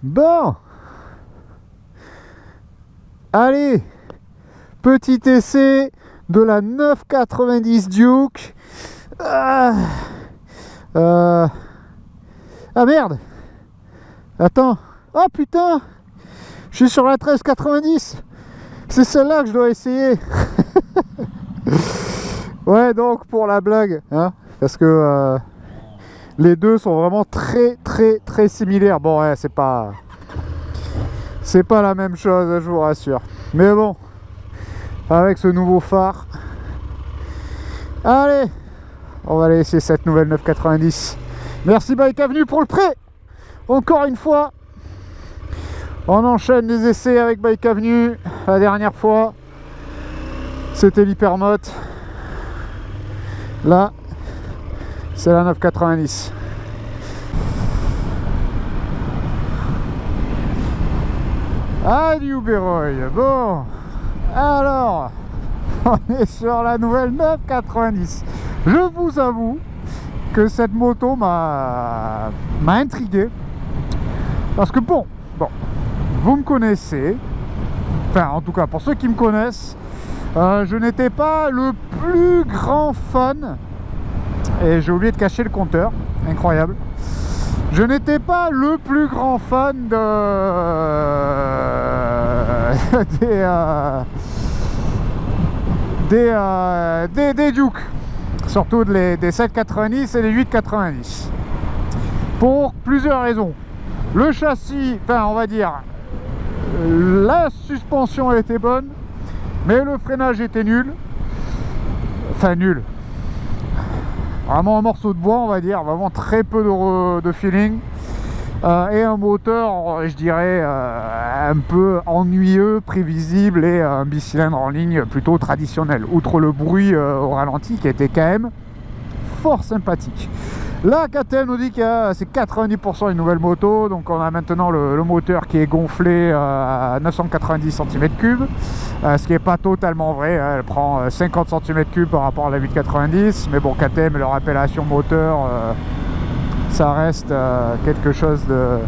Bon, allez, petit essai de la 990 Duke. Ah merde, attends, oh putain, je suis sur la 1390, c'est celle-là que je dois essayer. Ouais, donc pour la blague, hein, parce que les deux sont vraiment très similaires. Bon, ouais, c'est pas la même chose, je vous rassure. Mais bon, avec ce nouveau phare, allez, on va aller essayer cette nouvelle 990. Merci Bike Avenue pour le prêt. Encore une fois, on enchaîne les essais avec Bike Avenue. La dernière fois, c'était l'Hypermote. Là, c'est la 990. Adieu Béroy. Bon, alors, on est sur la nouvelle 990. Je vous avoue que cette moto m'a intrigué. Parce que bon, vous me connaissez. Enfin, en tout cas, pour ceux qui me connaissent, je n'étais pas le plus grand fan. Et j'ai oublié de cacher le compteur, incroyable. Je n'étais pas le plus grand fan des Duke, surtout des 790 et des 890, pour plusieurs raisons. Le châssis, enfin on va dire, la suspension était bonne, mais le freinage était nul. Enfin nul. Vraiment un morceau de bois, on va dire, vraiment très peu de feeling. Et un moteur, je dirais, un peu ennuyeux, prévisible, et un bicylindre en ligne plutôt traditionnel, outre le bruit au ralenti qui était quand même fort sympathique. Là, KTM nous dit que c'est 90% une nouvelle moto, donc on a maintenant le moteur qui est gonflé à 990 cm3, ce qui n'est pas totalement vrai, hein. Elle prend 50 cm3 par rapport à la 890, mais bon, KTM, leur appellation moteur, ça reste quelque chose de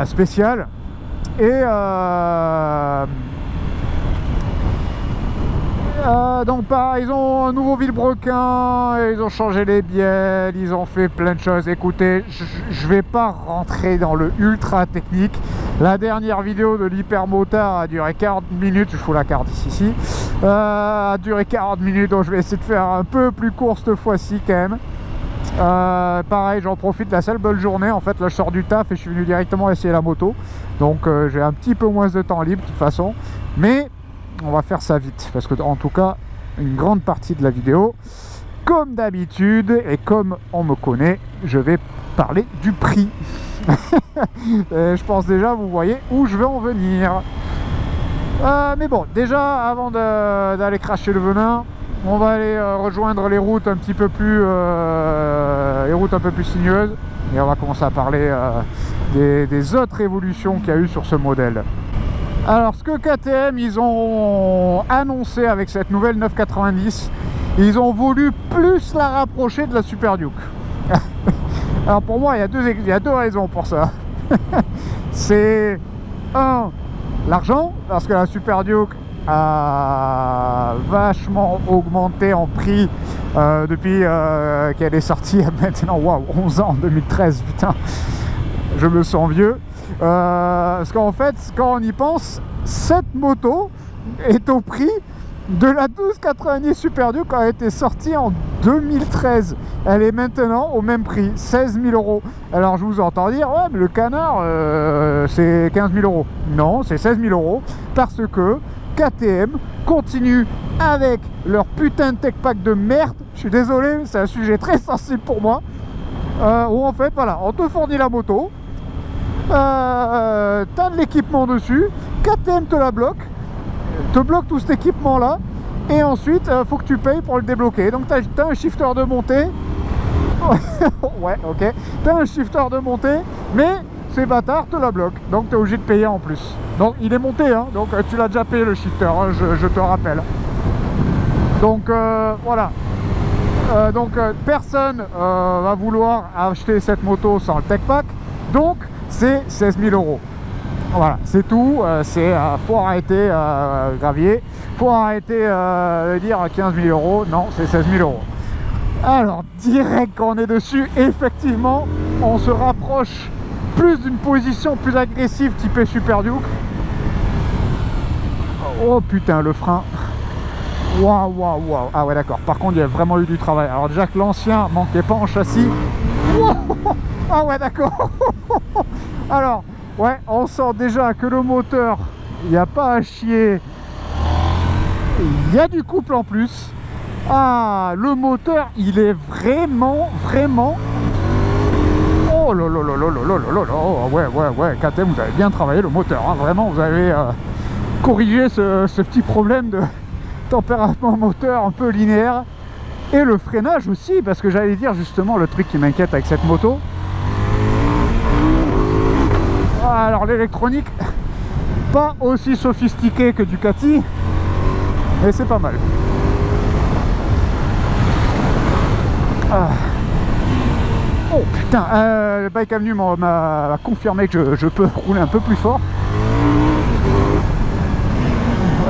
spécial. Et donc pareil, ils ont un nouveau vilebrequin, ils ont changé les bielles, ils ont fait plein de choses. Écoutez, je vais pas rentrer dans le ultra technique. La dernière vidéo de l'Hypermotard a duré 40 minutes, je fous la carte ici, a duré 40 minutes, donc je vais essayer de faire un peu plus court cette fois-ci quand même. Pareil, j'en profite de la seule bonne journée, en fait là je sors du taf et je suis venu directement essayer la moto, donc j'ai un petit peu moins de temps libre de toute façon, mais on va faire ça vite, parce que en tout cas, une grande partie de la vidéo, comme d'habitude, et comme on me connaît, je vais parler du prix. Je pense déjà, vous voyez où je vais en venir. Mais bon, déjà, avant d'aller cracher le venin, on va aller rejoindre les routes un petit peu plus, les routes un peu plus sinueuses, et on va commencer à parler des autres évolutions qu'il y a eu sur ce modèle. Alors ce que KTM ils ont annoncé avec cette nouvelle 990, ils ont voulu plus la rapprocher de la Super Duke. Alors pour moi il y a deux raisons pour ça. C'est l'argent, parce que la Super Duke a vachement augmenté en prix depuis qu'elle est sortie il y a maintenant 11 ans, 2013, putain, je me sens vieux. Parce qu'en fait, quand on y pense, cette moto est au prix de la 1290 Super Duke qui a été sortie en 2013. Elle est maintenant au même prix, 16 000 €. Alors je vous entends dire, ouais mais le canard c'est 15 000 €. Non, c'est 16 000 €, parce que KTM continue avec leur putain de tech pack de merde. Je suis désolé, c'est un sujet très sensible pour moi, où en fait voilà, on te fournit la moto, t'as de l'équipement dessus, KTM te la bloque, tout cet équipement là, et ensuite faut que tu payes pour le débloquer. Donc t'as un shifter de montée. Ouais, ok, t'as un shifter de montée, mais ces bâtards te la bloquent, donc t'es obligé de payer en plus. Donc il est monté, hein, donc tu l'as déjà payé le shifter, hein, je te rappelle. Donc voilà, Personne va vouloir acheter cette moto sans le tech pack, donc c'est 16 000 €. Voilà, c'est tout. Faut arrêter Gravier, faut arrêter de dire 15 000 €. Non, c'est 16 000 €. Alors direct quand on est dessus, effectivement, on se rapproche plus d'une position plus agressive typée Super Duke. Oh putain, le frein. Waouh, waouh, waouh. Ah ouais, d'accord. Par contre, il y a vraiment eu du travail. Alors déjà que l'ancien manquait pas en châssis. Wow. Ah ouais, d'accord. Alors, ouais, on sent déjà que le moteur, il n'y a pas à chier. Il y a du couple en plus. Ah, le moteur, il est vraiment, vraiment... Oh là là là là là là là là. Ouais, KTM, vous avez bien travaillé le moteur. Hein. Vraiment, vous avez corrigé ce petit problème de tempérament moteur un peu linéaire. Et le freinage aussi, parce que j'allais dire justement le truc qui m'inquiète avec cette moto. Alors l'électronique, pas aussi sophistiqué que Ducati, mais c'est pas mal. Ah. Oh putain, le Bike Avenue m'a confirmé que je peux rouler un peu plus fort.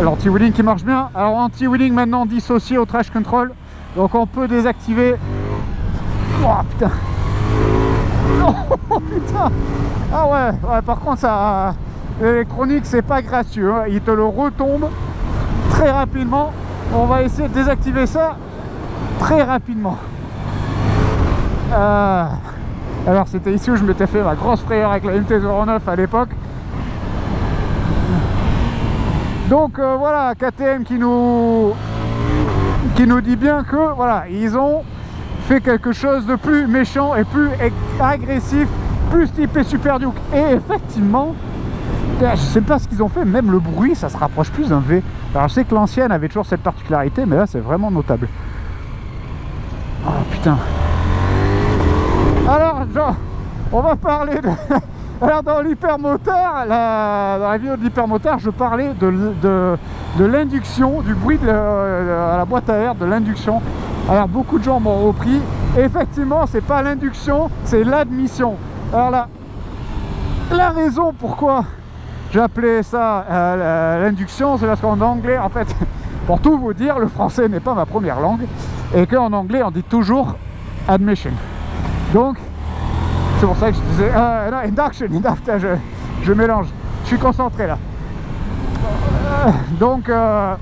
L'anti-wheeling qui marche bien. Alors anti-wheeling maintenant dissocié au traction control, donc on peut désactiver. Oh putain. Oh putain. Ah ouais, par contre ça, l'électronique c'est pas gracieux, hein. Il te le retombe très rapidement. On va essayer de désactiver ça très rapidement. Alors c'était ici où je m'étais fait ma grosse frayeur avec la MT-09 à l'époque. Donc voilà, KTM qui nous dit bien que voilà, ils ont fait quelque chose de plus méchant et plus agressif, plus typé Super Duke. Et effectivement, je sais pas ce qu'ils ont fait, même le bruit ça se rapproche plus d'un V. Alors je sais que l'ancienne avait toujours cette particularité, mais là c'est vraiment notable. Oh putain. Alors on va parler de... Alors dans l'hypermoteur, dans la vidéo de l'hypermoteur, je parlais de l'induction, du bruit à la boîte à air, de l'induction. Alors beaucoup de gens m'ont repris. Effectivement, c'est pas l'induction, c'est l'admission. Alors là, la raison pourquoi j'appelais ça l'induction, c'est parce qu'en anglais, en fait, pour tout vous dire, le français n'est pas ma première langue, et qu'en anglais, on dit toujours admission. Donc, c'est pour ça que je disais non, induction, je mélange, je suis concentré là. Donc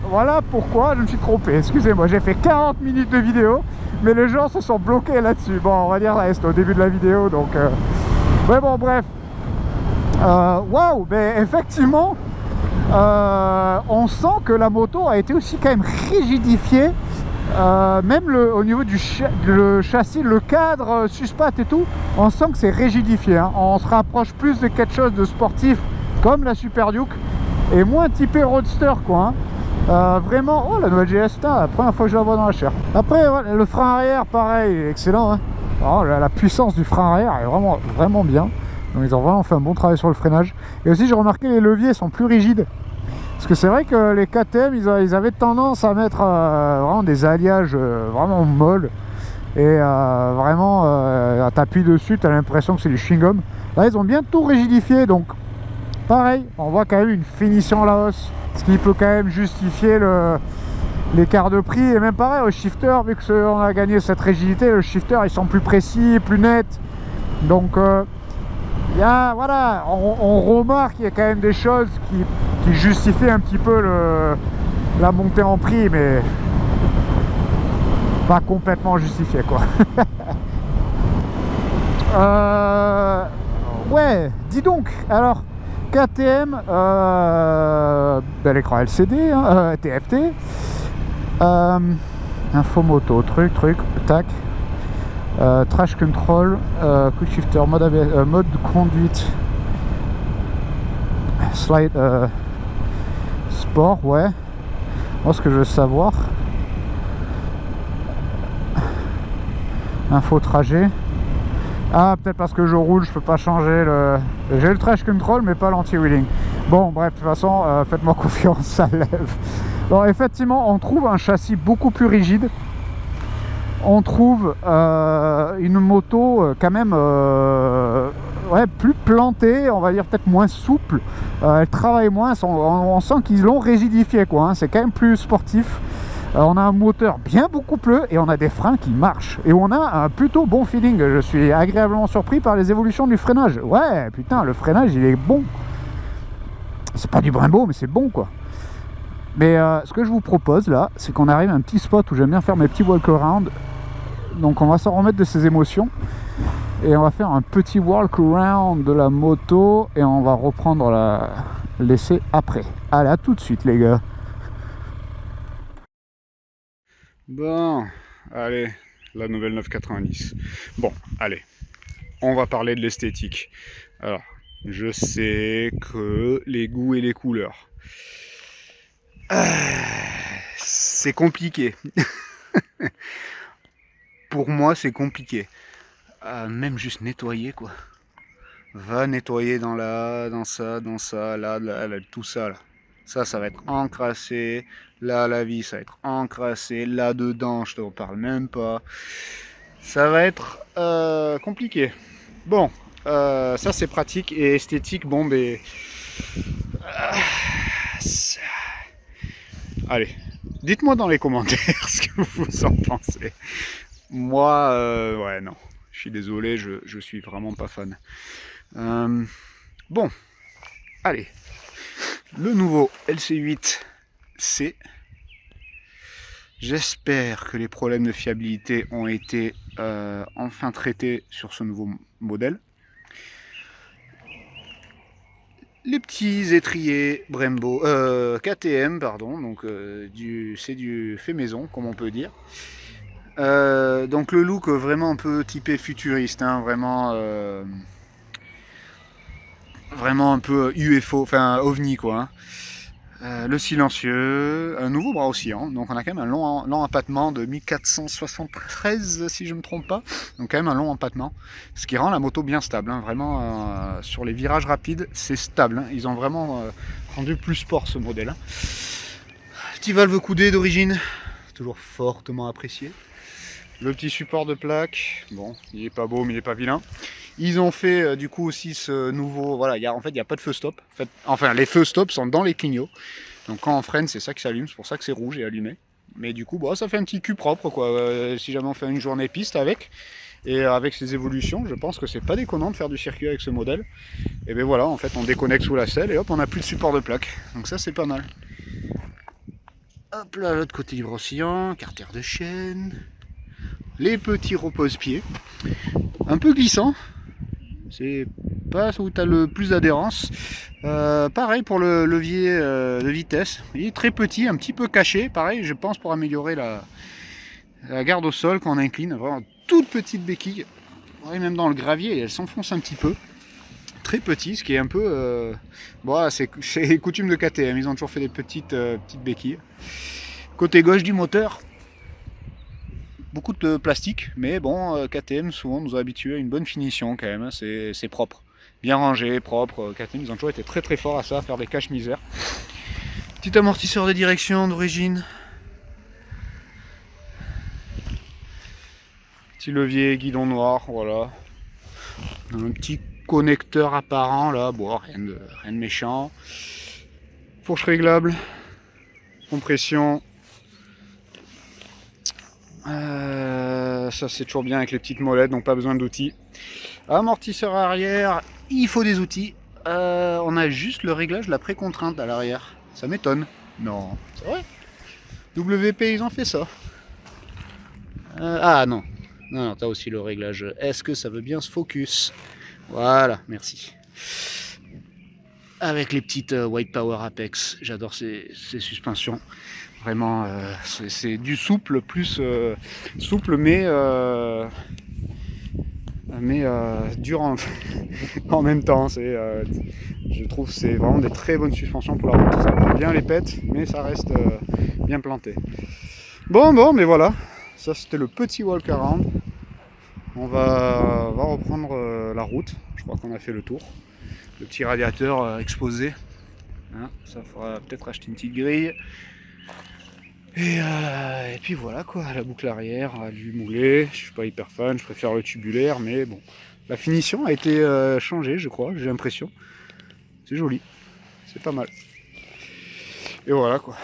voilà pourquoi je me suis trompé. Excusez-moi, j'ai fait 40 minutes de vidéo, mais les gens se sont bloqués là-dessus. Bon, on va dire là, c'était au début de la vidéo, donc mais bon, bref. Waouh, mais effectivement, on sent que la moto a été aussi quand même rigidifiée. Même au niveau du châssis, le cadre, suspat et tout, on sent que c'est rigidifié, hein. On se rapproche plus de quelque chose de sportif comme la Super Duke et moins typé roadster quoi, hein. Vraiment, oh la nouvelle GS, la première fois que je la vois dans la chair. Après voilà, le frein arrière pareil, excellent, hein. Oh, la puissance du frein arrière est vraiment bien. Donc ils ont vraiment fait un bon travail sur le freinage. Et aussi j'ai remarqué les leviers sont plus rigides. Parce que c'est vrai que les KTM, ils avaient tendance à mettre vraiment des alliages vraiment molles. Et vraiment, t'appuies dessus, t'as l'impression que c'est du chewing-gum. Là, ils ont bien tout rigidifié. Donc, pareil, on voit quand même une finition à la hausse. Ce qui peut quand même justifier l'écart de prix. Et même pareil, au shifter, vu qu'on a gagné cette rigidité, le shifter, ils sont plus précis, plus nets. Donc, voilà, on remarque qu'il y a quand même des choses qui justifient un petit peu la montée en prix, mais pas complètement justifié quoi. Ouais, dis donc, alors KTM, l'écran LCD, hein, TFT, infomoto, truc, tac. Trash control, quick shifter, mode conduite, slide, sport, ouais. Moi ce que je veux savoir, info trajet. Ah, peut-être parce que je roule, je peux pas changer j'ai le trash control mais pas l'anti-wheeling. Bon bref, de toute façon, faites-moi confiance, ça lève. Bon, effectivement on trouve un châssis beaucoup plus rigide. on trouve une moto quand même ouais, plus plantée, on va dire peut-être moins souple. Elle travaille moins, on sent qu'ils l'ont rigidifié, quoi, hein. C'est quand même plus sportif. On a un moteur bien beaucoup plus et on a des freins qui marchent. Et on a un plutôt bon feeling. Je suis agréablement surpris par les évolutions du freinage. Ouais, putain, le freinage, il est bon. C'est pas du Brembo, mais c'est bon, quoi. Mais ce que je vous propose, là, c'est qu'on arrive à un petit spot où j'aime bien faire mes petits walk-around. Donc on va s'en remettre de ces émotions. Et on va faire un petit walk-around de la moto. Et on va reprendre l'essai après. Allez, à tout de suite, les gars. Bon, allez, la nouvelle 990. Bon, allez, on va parler de l'esthétique. Alors, je sais que les goûts et les couleurs, c'est compliqué. Pour moi, c'est compliqué. Même juste nettoyer, quoi. Va nettoyer dans ça, là, tout ça, là. Ça va être encrassé. Là, la vis, ça va être encrassé. Là, dedans, je te reparle même pas. Ça va être compliqué. Bon, ça, c'est pratique et esthétique. Bon, ben... allez, dites-moi dans les commentaires ce que vous en pensez. Moi, ouais, non. Je suis désolé, je suis vraiment pas fan. Bon, allez. Le nouveau LC8C. J'espère que les problèmes de fiabilité ont été enfin traités sur ce nouveau modèle. Les petits étriers Brembo, KTM, pardon, donc c'est du fait maison, comme on peut dire. Donc le look vraiment un peu typé futuriste, hein, vraiment un peu UFO, enfin OVNI, quoi. Hein. Le silencieux, un nouveau bras oscillant, donc on a quand même un long empattement de 1473 si je ne me trompe pas, donc quand même un long empattement, ce qui rend la moto bien stable, hein. Vraiment sur les virages rapides c'est stable, hein. Ils ont vraiment rendu plus sport ce modèle. Hein. Petit valve coudé d'origine, toujours fortement apprécié. Le petit support de plaque, bon il est pas beau mais il est pas vilain. Ils ont fait du coup aussi ce nouveau, voilà, en fait il n'y a pas de feu stop. Enfin les feux stop sont dans les clignots. Donc quand on freine c'est ça qui s'allume, c'est pour ça que c'est rouge et allumé. Mais du coup bon, ça fait un petit cul propre quoi, si jamais on fait une journée piste avec. Et avec ces évolutions, je pense que c'est pas déconnant de faire du circuit avec ce modèle. Et bien voilà, en fait on déconnecte sous la selle et hop on n'a plus de support de plaque. Donc ça c'est pas mal. Hop là, l'autre côté livre oscillant, carter de chaîne. Les petits repose-pieds. Un peu glissant. C'est pas où tu as le plus d'adhérence. Pareil pour le levier de vitesse. Il est très petit, un petit peu caché. Pareil, je pense pour améliorer la garde au sol quand on incline. Vraiment toute petite béquille. Même dans le gravier, elle s'enfonce un petit peu. Très petit, ce qui est un peu... bon, c'est coutume de KTM. Ils ont toujours fait des petites béquilles. Côté gauche du moteur, beaucoup de plastique, mais bon, KTM souvent nous a habitués à une bonne finition quand même, hein. C'est propre, bien rangé, propre. KTM ils ont toujours été très très forts à ça, à faire des caches-misères. Petit amortisseur de direction d'origine. Petit levier, guidon noir, voilà. Un petit connecteur apparent là, bon, rien de méchant. Fourche réglable, compression. Ça c'est toujours bien avec les petites molettes, donc pas besoin d'outils. Amortisseur arrière, il faut des outils. On a juste le réglage de la précontrainte à l'arrière. Ça m'étonne. Non, c'est vrai. WP ils ont fait ça. Ah non. Non, t'as aussi le réglage. Est-ce que ça veut bien se focus? Voilà, merci. Avec les petites White Power Apex, j'adore ces suspensions. Vraiment, c'est du souple, plus souple, mais dur en même temps. Je trouve que c'est vraiment des très bonnes suspensions pour la route. Ça prend bien les pètes, mais ça reste bien planté. Bon, mais voilà. Ça, c'était le petit walk-around. On va reprendre la route. Je crois qu'on a fait le tour. Le petit radiateur exposé. Hein, ça fera peut-être acheter une petite grille. Et puis voilà quoi, la boucle arrière, du moulé, je suis pas hyper fan, je préfère le tubulaire, mais bon. La finition a été changée, je crois, j'ai l'impression. C'est joli, c'est pas mal. Et voilà quoi.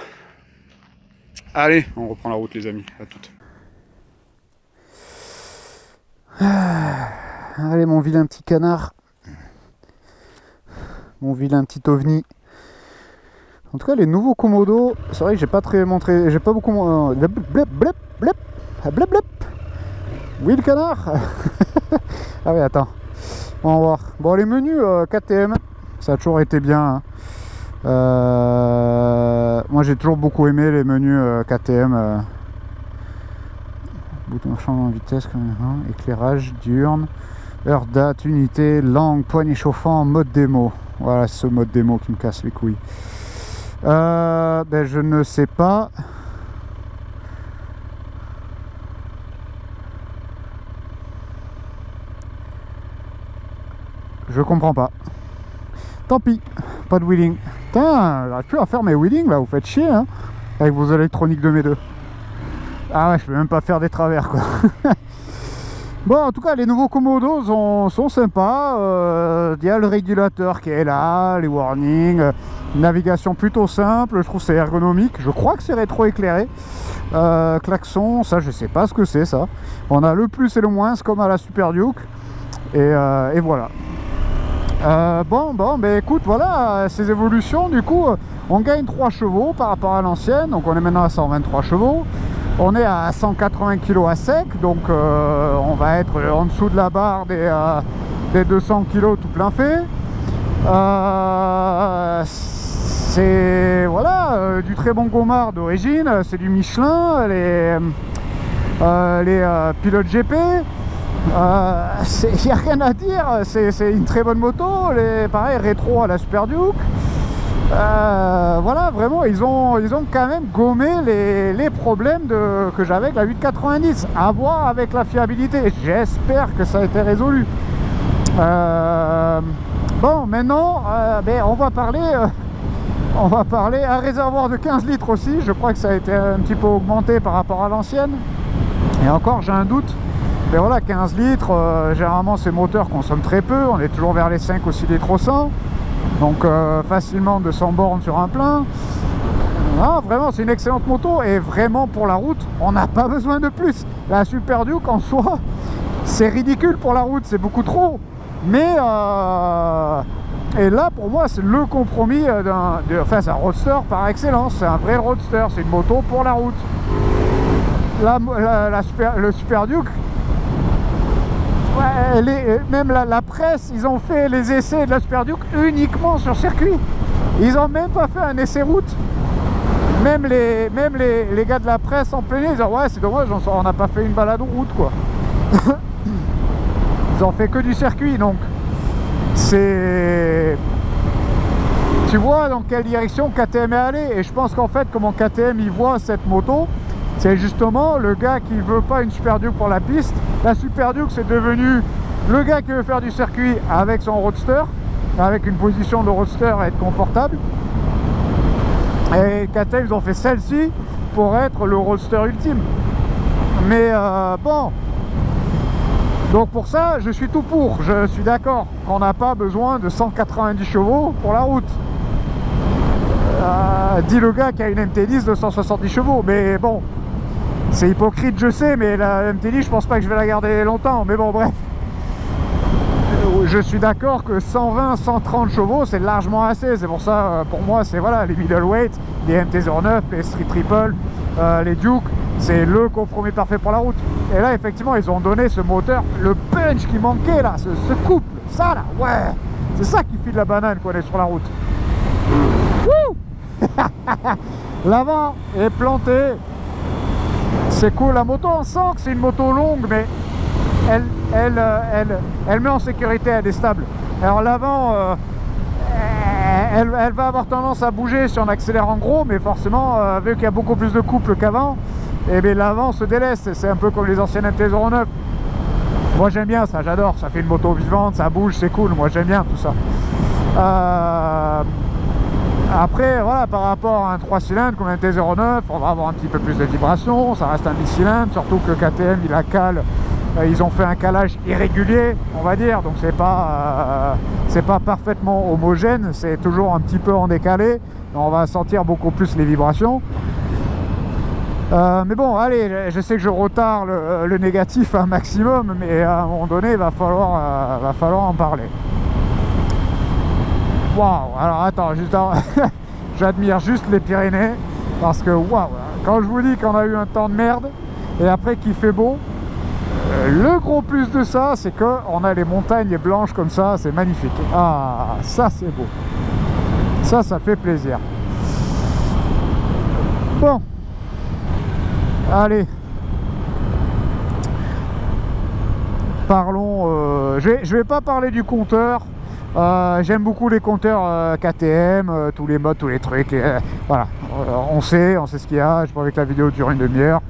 Allez, on reprend la route les amis, à toutes. Allez mon vilain petit canard. Mon vilain petit ovni. En tout cas, les nouveaux Komodo, c'est vrai que j'ai pas très montré, j'ai pas beaucoup. Blep, blep, blep, blep, blep, blep. Oui, le canard. Ah oui, attends. On va voir. Bon, les menus KTM, ça a toujours été bien. Hein. Moi, j'ai toujours beaucoup aimé les menus KTM. Bouton changement de vitesse, éclairage, diurne, heure date, unité, langue, poignée chauffant, mode démo. Voilà, c'est ce mode démo qui me casse les couilles. Ben je ne sais pas. Je comprends pas. Tant pis, pas de wheeling. Putain, j'arrive plus à faire mes wheelings là, vous faites chier hein, avec vos électroniques de mes deux. Ah ouais, je peux même pas faire des travers quoi. Bon, en tout cas, les nouveaux Komodo sont sympas. Il y a le régulateur qui est là, les warnings, navigation plutôt simple. Je trouve que c'est ergonomique. Je crois que c'est rétro-éclairé. Klaxon, ça, je sais pas ce que c'est ça. On a le plus et le moins, comme à la Super Duke. Et voilà. Bon, ben écoute, voilà, ces évolutions, du coup, on gagne 3 chevaux par rapport à l'ancienne. Donc, on est maintenant à 123 chevaux. On est à 180 kg à sec, donc on va être en dessous de la barre des 200 kg tout plein fait. C'est voilà, du très bon Gomard d'origine, c'est du Michelin, les pilotes GP. Il n'y a rien à dire, c'est une très bonne moto, pareil rétro à la Super Duke. Voilà, vraiment, ils ont quand même gommé les problèmes que j'avais avec la 890. À voir avec la fiabilité. J'espère que ça a été résolu. Bon, maintenant, ben, on va parler un réservoir de 15 litres aussi. Je crois que ça a été un petit peu augmenté par rapport à l'ancienne. Et encore, j'ai un doute. Mais voilà, 15 litres, généralement ces moteurs consomment très peu. On est toujours vers les 5 ou 6 litres au 100. Donc facilement 200 bornes sur un plein. Ah, vraiment c'est une excellente moto. Et vraiment pour la route on n'a pas besoin de plus. La Super Duke en soi c'est ridicule pour la route, c'est beaucoup trop. Mais et là pour moi c'est le compromis enfin c'est un roadster par excellence. C'est un vrai roadster, c'est une moto pour la route. Le Super Duke, ouais, même la presse, ils ont fait les essais de la Super Duke uniquement sur circuit. Ils n'ont même pas fait un essai route. Même les gars de la presse en plein, ils disent ouais c'est dommage, on n'a pas fait une balade route quoi. Ils ont fait que du circuit, donc c'est... Tu vois dans quelle direction KTM est allé. Et je pense qu'en fait comment KTM il voit cette moto, c'est justement le gars qui veut pas une Super Duke pour la piste. La Super Duke c'est devenu le gars qui veut faire du circuit avec son roadster, avec une position de roadster et être confortable. Et KTM ils ont fait celle-ci pour être le roadster ultime. Mais bon, donc pour ça je suis tout pour. Je suis d'accord qu'on n'a pas besoin de 190 chevaux pour la route. Dit le gars qui a une MT10 de 170 chevaux. Mais bon, c'est hypocrite je sais, mais la MT10 je pense pas que je vais la garder longtemps. Mais bon bref, je suis d'accord que 120-130 chevaux c'est largement assez. C'est pour ça pour moi c'est voilà, les middleweight, les MT-09, les Street Triple, les Duke, c'est le compromis parfait pour la route. Et là effectivement ils ont donné ce moteur, le punch qui manquait là, ce couple, ça là, ouais, c'est ça qui file la banane qu'on est sur la route. L'avant est planté, c'est cool. La moto on sent que c'est une moto longue, mais elle met en sécurité, elle est stable. Alors l'avant elle va avoir tendance à bouger si on accélère en gros, mais forcément vu qu'il y a beaucoup plus de couple qu'avant, et bien l'avant se délaisse. C'est un peu comme les anciennes MT-09. Moi j'aime bien ça, j'adore, ça fait une moto vivante, ça bouge, c'est cool, moi j'aime bien tout ça. Après, voilà, par rapport à un 3 cylindres comme un T09, on va avoir un petit peu plus de vibrations. Ça reste un bicylindre, surtout que KTM, il a cale. Ils ont fait un calage irrégulier, on va dire, donc c'est pas parfaitement homogène, c'est toujours un petit peu en décalé. On va sentir beaucoup plus les vibrations. Mais bon, allez, je sais que je retarde le négatif un maximum, mais à un moment donné, il va falloir en parler. Waouh! Alors attends, juste j'admire juste les Pyrénées, parce que waouh! Quand je vous dis qu'on a eu un temps de merde, et après qu'il fait beau, le gros plus de ça, c'est qu'on a les montagnes blanches comme ça, c'est magnifique. Ah, ça c'est beau. Ça fait plaisir. Bon. Allez. Parlons... je vais pas parler du compteur. J'aime beaucoup les compteurs KTM, tous les modes, tous les trucs. Voilà. On sait ce qu'il y a. Je crois que la vidéo dure une demi-heure.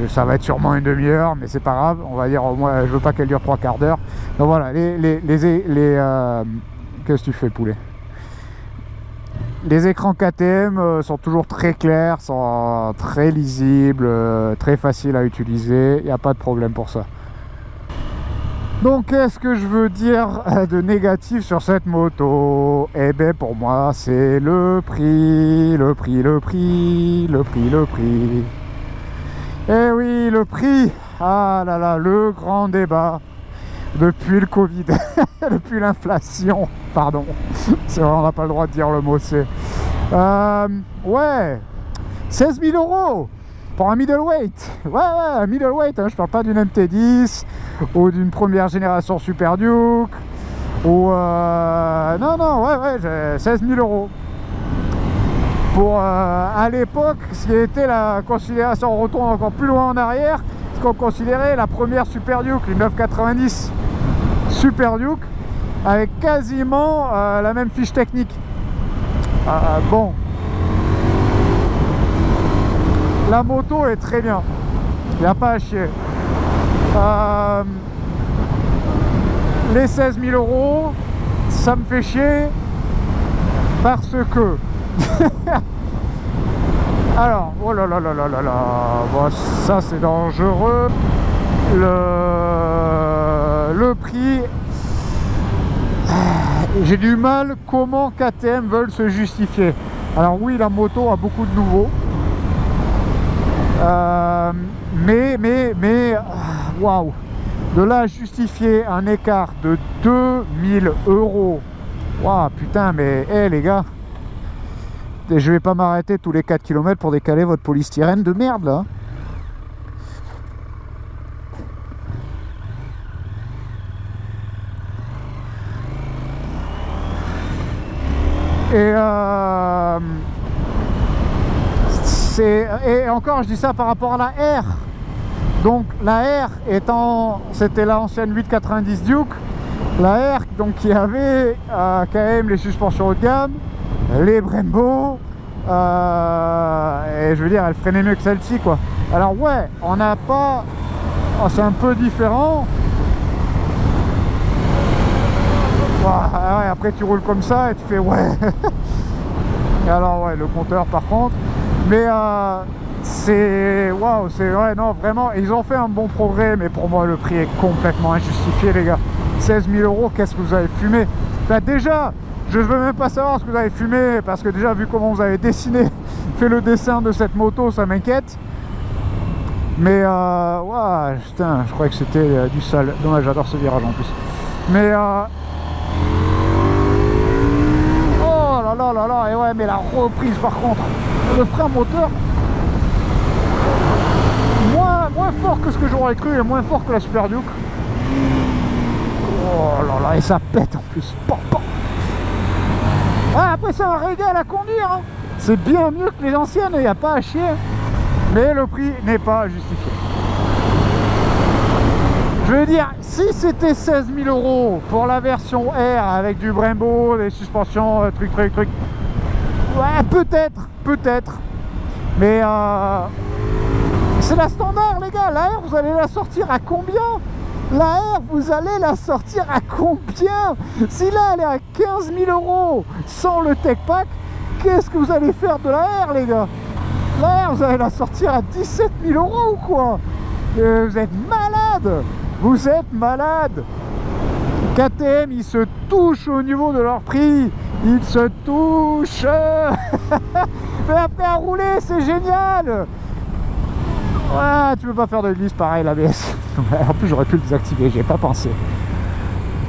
Ça va être sûrement une demi-heure, mais c'est pas grave. On va dire au moins, je veux pas qu'elle dure 3/4 d'heure. Donc voilà, qu'est-ce que tu fais, poulet? Les écrans KTM sont toujours très clairs, sont très lisibles, très faciles à utiliser. Il n'y a pas de problème pour ça. Donc qu'est-ce que je veux dire de négatif sur cette moto? Eh bien pour moi c'est le prix. Eh oui, le prix. Ah là là, le grand débat depuis le Covid, depuis l'inflation, pardon, c'est vrai, on n'a pas le droit de dire le mot c'est. Ouais, 16 000 € pour un middleweight. Ouais, un middleweight, hein, je parle pas d'une MT10 ou d'une première génération Super Duke ou non, ouais, 16 000 €. Pour à l'époque, ce qui était la considération, on retourne encore plus loin en arrière, ce qu'on considérait la première Super Duke, les 990 Super Duke, avec quasiment la même fiche technique. Bon, la moto est très bien, il n'y a pas à chier. Les 16 000 €, ça me fait chier parce que alors, oh là là là là là là, bon, ça c'est dangereux. Le prix, j'ai du mal. Comment KTM veulent se justifier? Alors oui, la moto a beaucoup de nouveaux, mais waouh, de là à justifier un écart de 2000 €. Waouh, putain, mais hé les gars, je vais pas m'arrêter tous les 4 km pour décaler votre polystyrène de merde là. Et encore je dis ça par rapport à la R. Donc la R étant, c'était l'ancienne 890 Duke, la R donc qui avait quand même les suspensions haut de gamme, les Brembo, et je veux dire elle freinait mieux que celle-ci quoi. Alors ouais, on n'a pas, c'est un peu différent. Ouais, après tu roules comme ça et tu fais ouais. Et alors ouais, le compteur par contre, mais c'est waouh, c'est ouais, non vraiment ils ont fait un bon progrès, mais pour moi le prix est complètement injustifié les gars. 16 000 €, qu'est-ce que vous avez fumé? Bah, déjà je veux même pas savoir ce que vous avez fumé, parce que déjà vu comment vous avez dessiné, fait le dessin de cette moto, ça m'inquiète. Mais ouais, putain, je croyais que c'était du sale. Dommage, j'adore ce virage en plus. Mais oh là là là là, et ouais, mais la reprise par contre, le frein moteur, moins fort que ce que j'aurais cru et moins fort que la Super Duke. Oh là là, et ça pète en plus. Ah, après c'est un régal à conduire, hein. C'est bien mieux que les anciennes, il n'y a pas à chier. Mais le prix n'est pas justifié. Je veux dire, si c'était 16 000 € pour la version R avec du Brembo, des suspensions, truc, ouais, peut-être. Mais c'est la standard les gars. La R, vous allez la sortir à combien? La R, vous allez la sortir à combien? Si là elle est à 15 000 € sans le tech pack, qu'est-ce que vous allez faire de la R, les gars? La R, vous allez la sortir à 17 000 € ou quoi? Vous êtes malade. Vous êtes malade. KTM, ils se touchent au niveau de leur prix. Ils se touchent. Mais après à rouler, c'est génial. Ouais, tu peux pas faire de glisse pareil, l'ABS. En plus, j'aurais pu le désactiver, j'y ai pas pensé.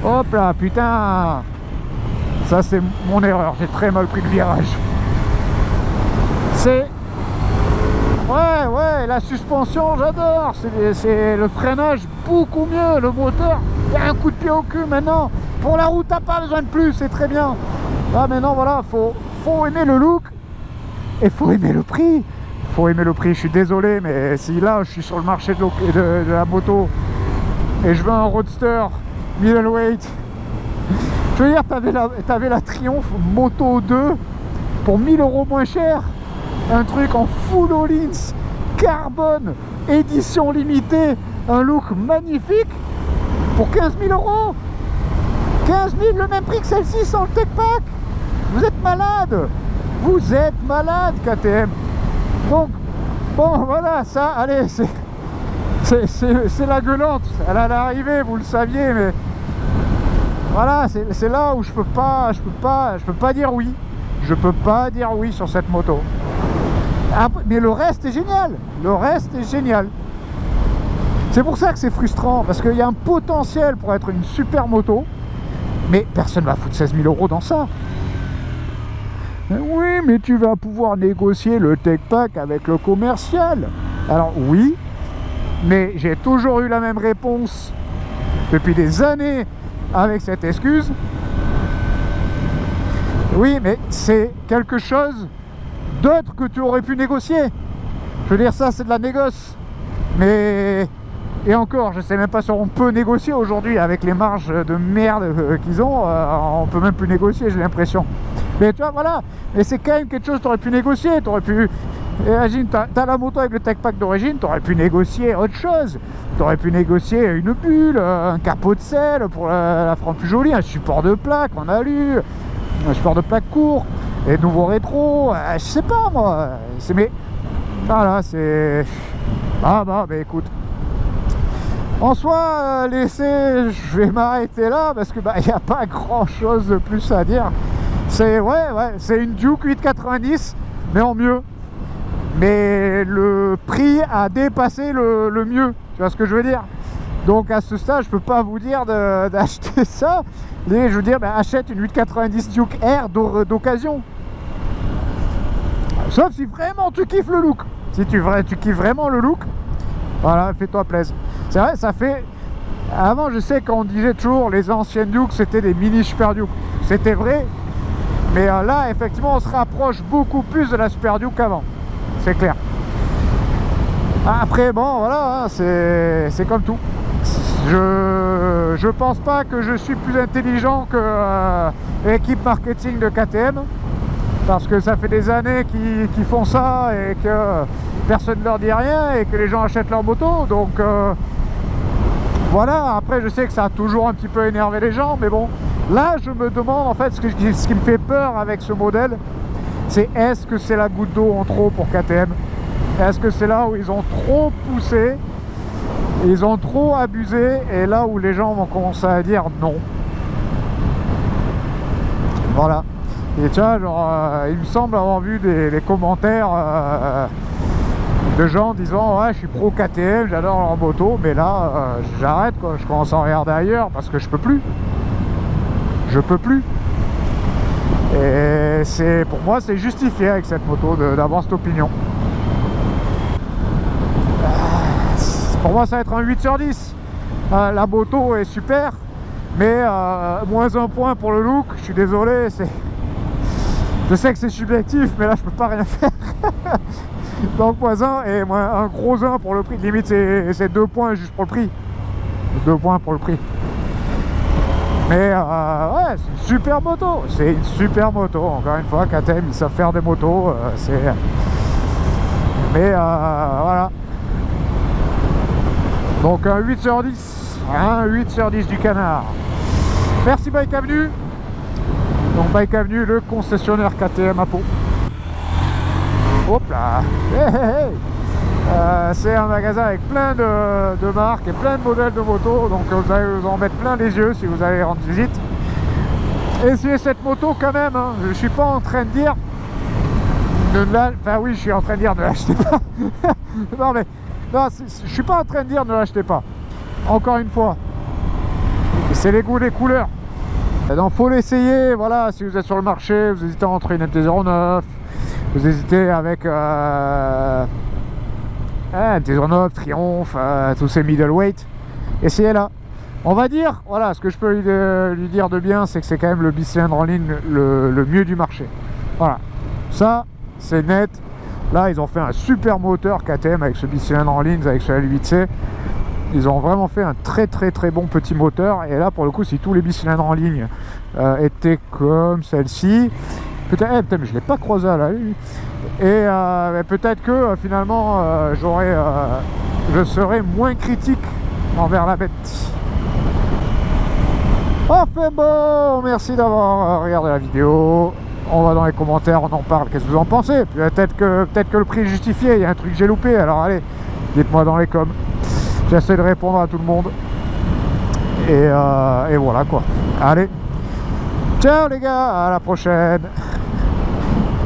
Hop là, putain. Ça, c'est mon erreur. J'ai très mal pris le virage. C'est... Ouais, la suspension, j'adore. C'est le freinage, beaucoup mieux. Le moteur, il y a un coup de pied au cul maintenant. Pour la route, t'as pas besoin de plus, c'est très bien. Là, maintenant, voilà, faut aimer le look. Et faut aimer le prix. Faut aimer le prix, je suis désolé, mais si là, je suis sur le marché de la moto et je veux un roadster middleweight, je veux dire, t'avais la Triumph Moto 2 pour 1000 € moins cher. Un truc en full all-ins, carbone, édition limitée, un look magnifique pour 15 000 €. 15 000, le même prix que celle-ci sans le tech pack. Vous êtes malade. Vous êtes malade, KTM. Donc, bon, voilà, ça, allez, c'est la gueulante. Elle allait arriver, vous le saviez, mais voilà, c'est là où je peux pas dire oui. Je peux pas dire oui sur cette moto. Mais le reste est génial. Le reste est génial. C'est pour ça que c'est frustrant, parce qu'il y a un potentiel pour être une super moto, mais personne ne va foutre 16 000 € dans ça. Oui, mais tu vas pouvoir négocier le tech pack avec le commercial. Alors oui, mais j'ai toujours eu la même réponse depuis des années avec cette excuse. Oui, mais c'est quelque chose d'autre que tu aurais pu négocier. Je veux dire, ça c'est de la négoce. Mais... Et encore, je sais même pas si on peut négocier aujourd'hui avec les marges de merde qu'ils ont. On peut même plus négocier, j'ai l'impression. Mais tu vois, voilà. Mais c'est quand même quelque chose que tu aurais pu négocier. Tu aurais pu... Imagine, t'as la moto avec le tech pack d'origine, tu aurais pu négocier autre chose. Tu aurais pu négocier une bulle, un capot de selle pour la rendre plus jolie, un support de plaque en alu, un support de plaque court, et nouveaux rétro, je sais pas moi. Mais voilà, c'est... Ah bah écoute. En soi, je vais m'arrêter là parce que il n'y a pas grand chose de plus à dire. C'est c'est une Duke 890, mais en mieux. Mais le prix a dépassé le mieux. Tu vois ce que je veux dire? Donc à ce stade, je peux pas vous dire d'acheter ça. Mais je veux dire, achète une 890 Duke R d'occasion. Sauf si vraiment tu kiffes le look. Si tu kiffes vraiment le look, voilà, fais-toi plaisir. C'est vrai, ça fait... Avant, je sais qu'on disait toujours les anciennes Duke, c'était des mini Super Duke. C'était vrai. Mais là, effectivement, on se rapproche beaucoup plus de la Super Duke qu'avant. C'est clair. Après, bon, voilà, hein, c'est comme tout. Je pense pas que je suis plus intelligent que l'équipe marketing de KTM. Parce que ça fait des années qu'ils font ça et que personne ne leur dit rien et que les gens achètent leur moto. Donc voilà, après je sais que ça a toujours un petit peu énervé les gens, mais bon, là je me demande en fait ce qui me fait peur avec ce modèle, c'est est-ce que c'est la goutte d'eau en trop pour KTM? Est-ce que c'est là où ils ont trop poussé, ils ont trop abusé, et là où les gens vont commencer à dire non? Voilà. Et tu vois, genre, il me semble avoir vu des commentaires de gens disant ouais, je suis pro KTM, j'adore leur moto, mais là j'arrête quoi, je commence à regarder ailleurs parce que je peux plus. Je peux plus. Et pour moi c'est justifié avec cette moto d'avoir cette opinion. Pour moi ça va être un 8 sur 10. La moto est super, mais moins un point pour le look, je suis désolé, je sais que c'est subjectif, mais là je peux pas rien faire. Donc moins 1 et un gros 1 pour le prix. Limite c'est 2 points juste pour le prix. 2 points pour le prix. Mais ouais, c'est une super moto. C'est une super moto. Encore une fois, KTM, ils savent faire des motos. Mais voilà. Donc un 8 sur 10. Un 8 sur 10 du canard. Merci Bike Avenue. Donc Bike Avenue, le concessionnaire KTM à Pau. Hop là. C'est un magasin avec plein de marques et plein de modèles de motos, donc vous allez vous en mettre plein les yeux si vous allez rendre visite. Essayez cette moto quand même, hein. Je suis pas en train de dire enfin oui, je suis en train de dire ne l'achetez pas. Non mais non, je suis pas en train de dire ne l'achetez pas. Encore une fois, c'est les goûts, les couleurs. Donc faut l'essayer, voilà, si vous êtes sur le marché, vous hésitez entre une MT-09, vous hésitez avec MT-09, Triumph, tous ces middleweight, essayez-la. On va dire, voilà, ce que je peux lui dire de bien, c'est que c'est quand même le bicylindre en ligne le mieux du marché. Voilà, ça c'est net. Là ils ont fait un super moteur KTM avec ce bicylindre en ligne, avec ce L8C. Ils ont vraiment fait un très bon petit moteur. Et là pour le coup, si tous les bicylindres en ligne étaient comme celle-ci, peut-être, putain, mais je l'ai pas croisé à la vue. Et peut-être que finalement je serai moins critique envers la bête. Enfin bon, merci d'avoir regardé la vidéo. On va dans les commentaires, on en parle, qu'est-ce que vous en pensez? Peut-être que le prix est justifié, il y a un truc que j'ai loupé, alors allez, dites-moi dans les coms. J'essaie de répondre à tout le monde. Et voilà quoi. Allez, ciao les gars, à la prochaine.